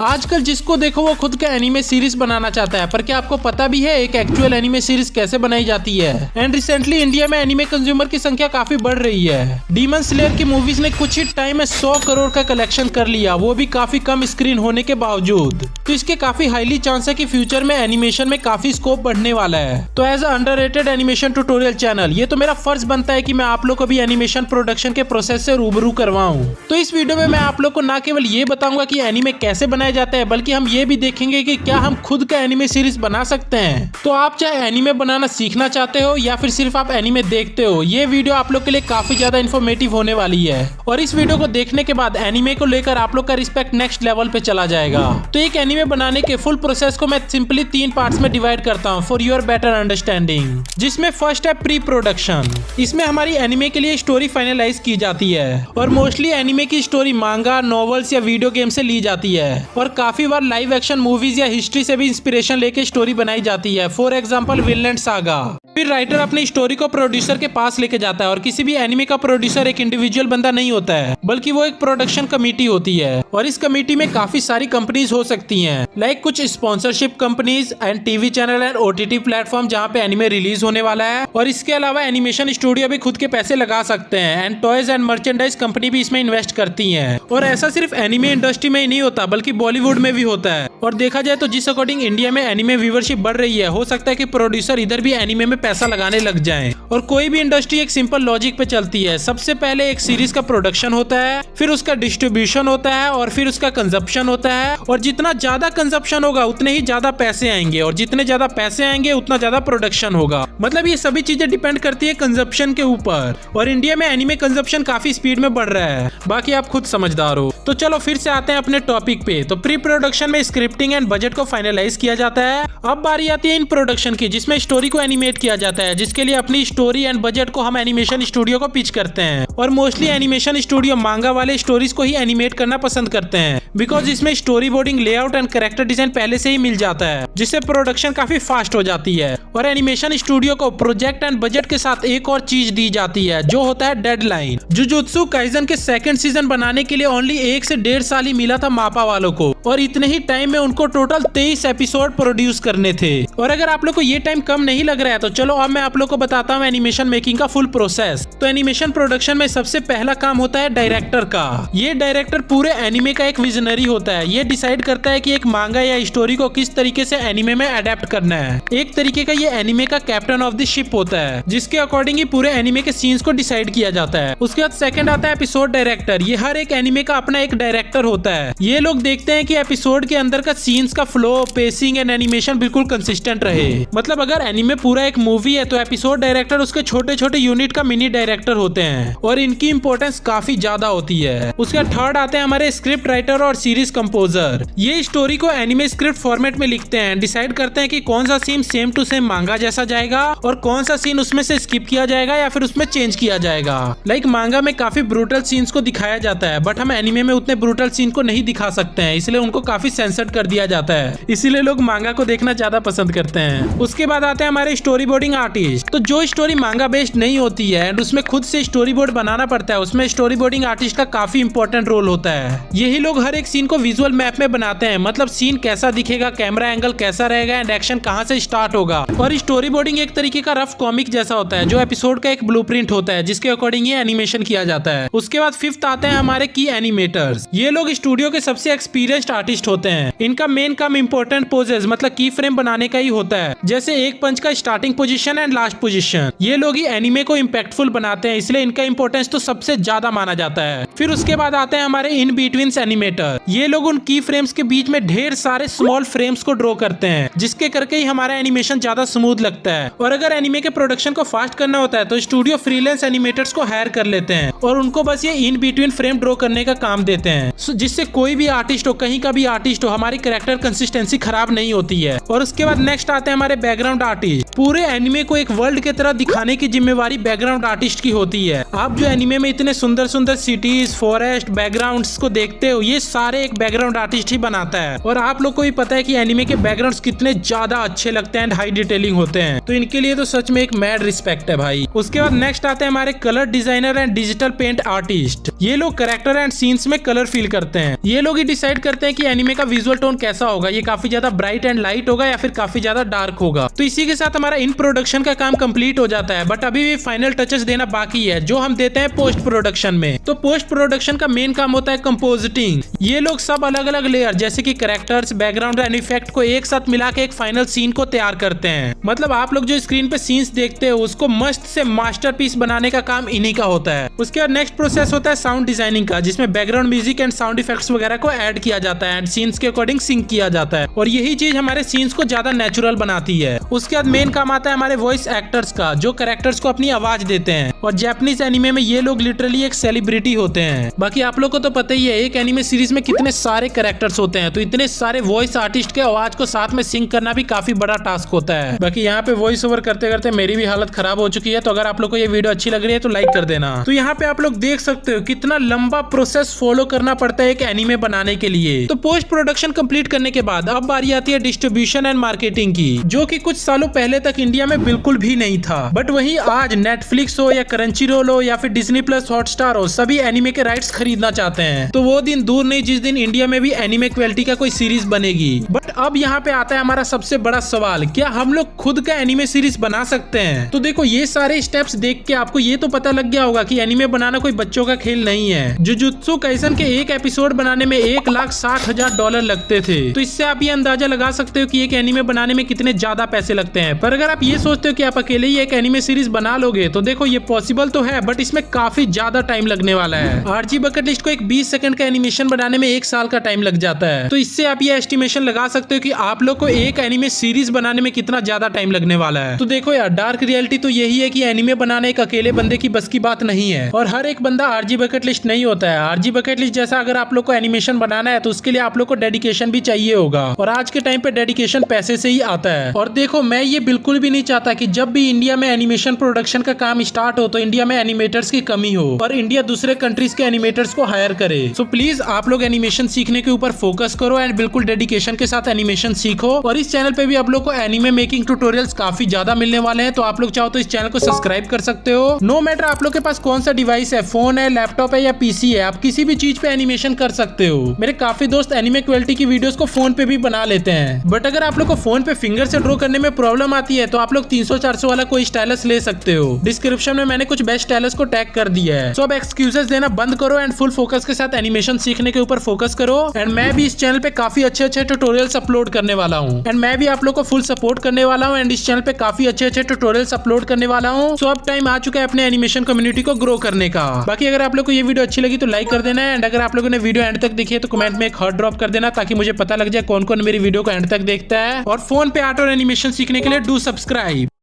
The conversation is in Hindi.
आजकल जिसको देखो वो खुद का एनिमे सीरीज बनाना चाहता है, पर क्या आपको पता भी है एक एक्चुअल एनिमे सीरीज कैसे बनाई जाती है? एंड रिसेंटली इंडिया में एनिमे कंज्यूमर की संख्या काफी बढ़ रही है। डीमन स्लेयर की मूवीज ने कुछ ही टाइम में 100 करोड़ का कलेक्शन कर लिया, वो भी काफी कम स्क्रीन होने के बावजूद। तो इसके काफी हाईली चांस है कि फ्यूचर में एनिमेशन में काफी स्कोप बढ़ने वाला है। तो as a underrated animation tutorial channel ये तो मेरा फर्ज बनता है कि मैं आप लोग को भी एनिमेशन प्रोडक्शन के प्रोसेस से रूबरू करवाऊं। तो इस वीडियो में मैं आप लोग को न केवल ये बताऊंगा कि एनिमे कैसे बनाया जाता है, बल्कि हम ये भी देखेंगे कि क्या हम खुद का एनिमे सीरीज बना सकते हैं। तो आप चाहे एनिमे बनाना सीखना चाहते हो या फिर सिर्फ आप एनिमे देखते हो, ये वीडियो आप लोग के लिए काफी ज्यादा इन्फॉर्मेटिव होने वाली है। और इस वीडियो को देखने के बाद एनिमे को लेकर आप लोग का रिस्पेक्ट नेक्स्ट लेवल पे चला जाएगा। तो एक एनिमे बनाने के फुल प्रोसेस को मैं सिंपली 3 पार्ट्स में डिवाइड करता हूँ फॉर योर बेटर अंडरस्टैंडिंग। जिसमें फर्स्ट है प्री प्रोडक्शन। इसमें हमारी एनिमे के लिए स्टोरी फाइनलाइज की जाती है और मोस्टली एनिमे की स्टोरी मांगा, नॉवेल्स या वीडियो गेम से ली जाती है और काफी बार लाइव एक्शन मूवीज या हिस्ट्री से भी इंस्पिरेशन लेके स्टोरी बनाई जाती है। For example Vinland saga. फिर राइटर अपनी स्टोरी को प्रोड्यूसर के पास लेके जाता है और किसी भी एनिमे का प्रोड्यूसर एक इंडिविजुअल बंदा नहीं होता है, बल्कि वो एक प्रोडक्शन कमेटी होती है और इस कमेटी में काफी सारी कंपनीज हो सकती हैं, लाइक कुछ sponsorship companies and TV channel and OTT platform जहाँ पे एनिमे रिलीज होने वाला है। और इसके अलावा एनिमेशन स्टूडियो भी खुद के पैसे लगा सकते हैं and toys and merchandise company भी इसमें इन्वेस्ट करती है। और ऐसा सिर्फ एनिमे इंडस्ट्री में ही नहीं होता, बल्कि बॉलीवुड में भी होता है। और देखा जाए तो जिस अकॉर्डिंग इंडिया में एनिमे व्यूवरशिप बढ़ रही है, हो सकता है कि प्रोड्यूसर इधर भी एनिमे में पैसा लगाने लग जाएं। और कोई भी इंडस्ट्री एक सिंपल लॉजिक पे चलती है। सबसे पहले एक सीरीज का प्रोडक्शन होता है, फिर उसका डिस्ट्रीब्यूशन होता है और फिर उसका कंजप्शन होता है। और जितना ज्यादा कंजप्शन होगा उतने ही ज्यादा पैसे आएंगे और जितने ज्यादा पैसे आएंगे उतना ज्यादा प्रोडक्शन होगा। मतलब ये सभी चीजें डिपेंड करती है कंजप्शन के ऊपर। और इंडिया में एनिमे कंजप्शन काफी स्पीड में बढ़ रहा है, बाकी आप खुद समझदार हो। तो चलो फिर से आते हैं अपने टॉपिक पे। तो प्री प्रोडक्शन में स्क्रिप्टिंग एंड बजट को फाइनलाइज किया जाता है। अब बारी आती है इन प्रोडक्शन की, जिसमें स्टोरी को एनिमेट किया जाता है, जिसके लिए अपनी स्टोरी एंड बजट को हम एनिमेशन स्टूडियो को पिच करते हैं। और मोस्टली एनिमेशन स्टूडियो मांगा वाले स्टोरीज को ही एनिमेट करना पसंद करते हैं, बिकॉज इसमें story boarding, layout and character design पहले से ही मिल जाता है, जिससे प्रोडक्शन काफी फास्ट हो जाती है। और एनिमेशन स्टूडियो को प्रोजेक्ट एंड बजट के साथ एक और चीज दी जाती है, जो होता है डेडलाइन। जुजुत्सु काइजन के सेकंड सीजन बनाने के लिए ओनली 1 से 1.5 साल ही मिला था मापा वालों को, और इतने ही टाइम में उनको टोटल 23 एपिसोड प्रोड्यूस करने थे। और अगर आप लोग को ये टाइम कम नहीं लग रहा है तो चलो अब मैं आप लोग को बताता हूँ एनिमेशन मेकिंग का फुल प्रोसेस। तो एनिमेशन प्रोडक्शन में सबसे पहला काम होता है डायरेक्टर का। ये डायरेक्टर पूरे एनिमे का एक विजनरी होता है। ये डिसाइड करता है कि एक मांगा या स्टोरी को किस तरीके से एनिमे में अडेप्ट करना है। एक तरीके का ये एनिमे का कैप्टन ऑफ द शिप होता है, जिसके अकॉर्डिंग ही पूरे एनिमे के सीन्स को डिसाइड किया जाता है। उसके बाद सेकंड आता है एपिसोड डायरेक्टर। ये हर एक एनिमे का अपना एक डायरेक्टर होता है। ये लोग देखते हैं कि एपिसोड के अंदर का सीन्स का फ्लो, पेसिंग एंड एनिमेशन बिल्कुल कंसिस्टेंट रहे। मतलब अगर एनिमे पूरा एक मूवी है तो एपिसोड डायरेक्टर उसके छोटे छोटे यूनिट का मिनी डायरेक्टर होते हैं और इनकी इंपॉर्टेंस काफी ज्यादा होती है। उसके थर्ड आते हैं हमारे स्क्रिप्ट राइटर और सीरीज कंपोजर। ये स्टोरी को एनिमे स्क्रिप्ट फॉर्मेट में लिखते हैं, डिसाइड करते हैं कि कौन सा सीन सेम टू सेम मांगा जैसा जाएगा और कौन सा सीन उसमें से स्किप किया जाएगा या फिर उसमें चेंज किया जाएगा। लाइक मांगा में काफी ब्रूटल सीन्स को दिखाया जाता है, बट हम एनिमे में उतने ब्रूटल सीन को नहीं दिखा सकते हैं, इसलिए उनको काफी सेंसर्ड कर दिया जाता है। इसीलिए लोग मांगा को देखना ज्यादा पसंद करते हैं। उसके बाद आते हैं हमारे स्टोरी बोर्डिंग आर्टिस्ट। तो जो स्टोरी मांगा बेस्ड नहीं होती है एंड उसमें खुद से स्टोरी बोर्ड बनाना पड़ता है, उसमें स्टोरी बोर्डिंग आर्टिस्ट का काफी इंपॉर्टेंट रोल होता है। यही लोग हर एक सीन को विजुअल मैप में बनाते हैं, मतलब सीन कैसा दिखेगा, कैमरा एंगल कैसा रहेगा एंड एक्शन कहां से स्टार्ट होगा। और स्टोरी बोर्डिंग एक तरीके का रफ कॉमिक जैसा होता है, जो एपिसोड का एक ब्लूप्रिंट होता है, जिसके अकॉर्डिंग ये एनिमेशन किया जाता है। उसके बाद फिफ्थ आते हैं हमारे की एनिमेटर्स। ये लोग स्टूडियो के सबसे एक्सपीरियंस्ड आर्टिस्ट होते हैं। इनका मेन काम इंपॉर्टेंट पोजेस मतलब की फ्रेम बनाने का ही होता है, जैसे एक पंच का starting position and last position. ये लोग ही एनिमे को इम्पैक्टफुल बनाते हैं, इसलिए इनका इंपॉर्टेंस तो सबसे ज्यादा माना जाता है। फिर उसके बाद आते हैं हमारे इन बिटवीन एनिमेटर। ये लोग उन की फ्रेम्स के बीच में ढेर सारे स्मॉल फ्रेम्स को ड्रॉ करते हैं, जिसके करके ही हमारा एनिमेशन ज्यादा स्मूथ लगता है। और अगर एनिमे के प्रोडक्शन को फास्ट करना होता है तो स्टूडियो फ्रीलांस एनिमेटर्स को हायर कर लेते हैं और उनको बस ये इन बिटवीन फ्रेम ड्रॉ करने का काम देते हैं, जिससे कोई भी आर्टिस्ट हो, कहीं का भी आर्टिस्ट हो, हमारी कैरेक्टर कंसिस्टेंसी खराब नहीं होती है। और उसके बाद नेक्स्ट आते हैं हमारे बैकग्राउंड आर्टिस्ट। पूरे एनिमे को एक वर्ल्ड की तरह दिखाने की जिम्मेवारी बैकग्राउंड आर्टिस्ट की होती है। आप जो एनिमे में इतने सुंदर सुंदर सिटीज, फॉरेस्ट, बैकग्राउंड्स को देखते हो, ये सारे एक बैकग्राउंड आर्टिस्ट ही बनाता है। और आप लोग को भी पता है कि एनिमे के बैकग्राउंड्स कितने ज्यादा अच्छे लगते हैं एंड हाई डिटेलिंग होते हैं, तो इनके लिए तो सच में एक मैड रिस्पेक्ट है भाई। उसके बाद नेक्स्ट आते हैं हमारे colour designer and digital paint artist. ये लोग कैरेक्टर एंड सीन्स में कलर फील करते हैं। ये लोग ही डिसाइड करते करते हैं कि एनिमे का विजुअल टोन कैसा होगा, ये काफी ज्यादा ब्राइट एंड लाइट होगा या फिर काफी ज्यादा डार्क होगा। तो इसी के साथ हमारा इन प्रोडक्शन का काम कंप्लीट हो जाता है, बट अभी भी फाइनल टचेस देना बाकी है, जो हम देते हैं पोस्ट प्रोडक्शन में। तो पोस्ट प्रोडक्शन का मेन काम होता है कंपोजिटिंग। ये लोग सब अलग अलग लेयर जैसे कि कैरेक्टर्स, बैकग्राउंड एंड इफेक्ट को एक साथ मिला के एक फाइनल सीन को तैयार करते हैं। मतलब आप लोग जो स्क्रीन पे सीन्स देखते हो उसको मस्त से मास्टरपीस बनाने का काम इन्हीं का होता है। उसके बाद नेक्स्ट प्रोसेस होता है साउंड डिजाइनिंग का, जिसमें background music and sound effects वगैरह को ऐड किया जाता है एंड सीन्स के अकॉर्डिंग सिंक किया जाता है, और यही चीज हमारे सीन्स को ज्यादा नेचुरल बनाती है। उसके बाद मेन काम आता है हमारे वॉइस एक्टर्स का, जो कैरेक्टर्स को अपनी आवाज देते हैं, और जापानीज एनिमे में ये लोग लिटरली एक सेलिब्रिटी होते हैं। बाकी आप लोग को तो पता ही है एक एनिमे सीरीज में कितने सारे कैरेक्टर्स होते हैं, तो इतने सारे वॉइस आर्टिस्ट के आवाज को साथ में सिंक करना भी काफी बड़ा टास्क होता है। बाकी यहाँ पे वॉइस ओवर करते करते मेरी भी हालत खराब हो चुकी है, तो अगर आप लोग को ये वीडियो अच्छी लग रही है तो लाइक कर देना। तो यहाँ पे आप लोग देख सकते हो कितना लंबा प्रोसेस फॉलो करना पड़ता है एक एनिमे बनाने के लिए। तो पोस्ट प्रोडक्शन कंप्लीट करने के बाद अब बारी आती है डिस्ट्रीब्यूशन एंड मार्केटिंग की, जो कि कुछ सालों पहले तक इंडिया में बिल्कुल भी नहीं था। बट वहीं आज नेटफ्लिक्स हो या क्रंची रोल हो या फिर डिज्नी प्लस हॉटस्टार हो, सभी एनिमे के राइट्स खरीदना चाहते हैं। तो वो दिन दूर नहीं जिस दिन इंडिया में भी एनिमे क्वालिटी का कोई सीरीज बनेगी। बट अब यहाँ पे आता है हमारा सबसे बड़ा सवाल, क्या हम लोग खुद का एनिमे सीरीज बना सकते हैं? तो देखो ये सारे स्टेप्स देख के आपको ये तो पता लग गया होगा कि एनिमे बनाना कोई बच्चों का खेल नहीं है। जुजुत्सु काइसन के एक एपिसोड बनाने में $1,60,000 लगते थे। तो इससे आप ये अंदाजा लगा सकते हो कि एक एनिमे बनाने में कितने ज्यादा पैसे लगते हैं। पर अगर आप ये सोचते हो कि आप अकेले ही एक एनिमे सीरीज बना लोगे, तो देखो ये पॉसिबल तो है, बट इसमें काफी ज्यादा टाइम लगने वाला है। आरजी बकेट लिस्ट को एक 20 सेकंड का एनिमेशन बनाने में 1 साल का टाइम लग जाता है। तो इससे आप ये एस्टिमेशन लगा सकते हो कि आप लोग को एक एनिमे सीरीज बनाने में कितना ज्यादा टाइम लगने वाला है। तो देखो यार, डार्क रियलिटी तो यही है कि एनिमे बनाना एक अकेले बंदे की बस की बात नहीं है, और हर एक बंदा आरजी बकेट लिस्ट नहीं होता है। आरजी बकेट लिस्ट जैसा अगर आप लोग को एनिमेशन बनाना है तो उसके लिए आप लोग को डेडिकेशन भी चाहिए होगा, और आज के टाइम पे डेडिकेशन पैसे से ही आता है। और देखो मैं ये बिल्कुल भी नहीं चाहता कि जब भी इंडिया में एनिमेशन प्रोडक्शन का काम स्टार्ट हो तो इंडिया में एनिमेटर्स की कमी हो और इंडिया दूसरे कंट्रीज के एनिमेटर्स को हायर करे। सो प्लीज आप लोग एनिमेशन सीखने के ऊपर फोकस करो एंड बिल्कुल डेडिकेशन के साथ एनिमेशन सीखो। और इस चैनल पे भी आप लोग को एनिमे मेकिंग ट्यूटोरियल्स काफी ज्यादा मिलने वाले हैं, तो आप लोग चाहो तो इस चैनल को सब्सक्राइब कर सकते हो। नो मैटर आप लोग के पास कौन सा डिवाइस है, फोन है, लैपटॉप है या पीसी है, आप किसी भी चीज पे एनिमेशन कर सकते हो। मेरे काफी दोस्त एनिमे क्वालिटी की वीडियोस को फोन पे भी बना लेते हैं। बट अगर आप लोग को फोन पे फिंगर से ड्रॉ करने में प्रॉब्लम आती है तो आप लोग 300-400 वाला कोई स्टाइलस ले सकते हो। डिस्क्रिप्शन में मैंने कुछ बेस्ट स्टाइलस को टैग कर दिया है। सो अब एक्सक्यूजेस देना बंद करो एंड फुल फोकस के साथ एनिमेशन सीखने के ऊपर फोकस करो। एंड मैं भी इस चैनल पे काफी अच्छे ट्यूटोरियल्स अपलोड करने वाला हूँ, एंड मैं भी आप लोग को फुल सपोर्ट करने वाला हूँ, एंड इस चैनल पे काफी अच्छे ट्यूटोरियल्स अपलोड करने वाला हूँ। सो अब टाइम आ चुका है अपने एनिमेशन कम्युनिटी को ग्रो करने का। बाकी अगर आप लोग को ये वीडियो अच्छी लगी तो लाइक कर देना, एंड अगर आप लोगों ने वीडियो एंड तक देखी है तो कमेंट में एक हार्ट ड्रॉप कर देना, ताकि मुझे पता लग जाए कौन कौन मेरी वीडियो को एंड तक देखता है। और फोन पे आर्ट और एनिमेशन सीखने के लिए डू सब्सक्राइब।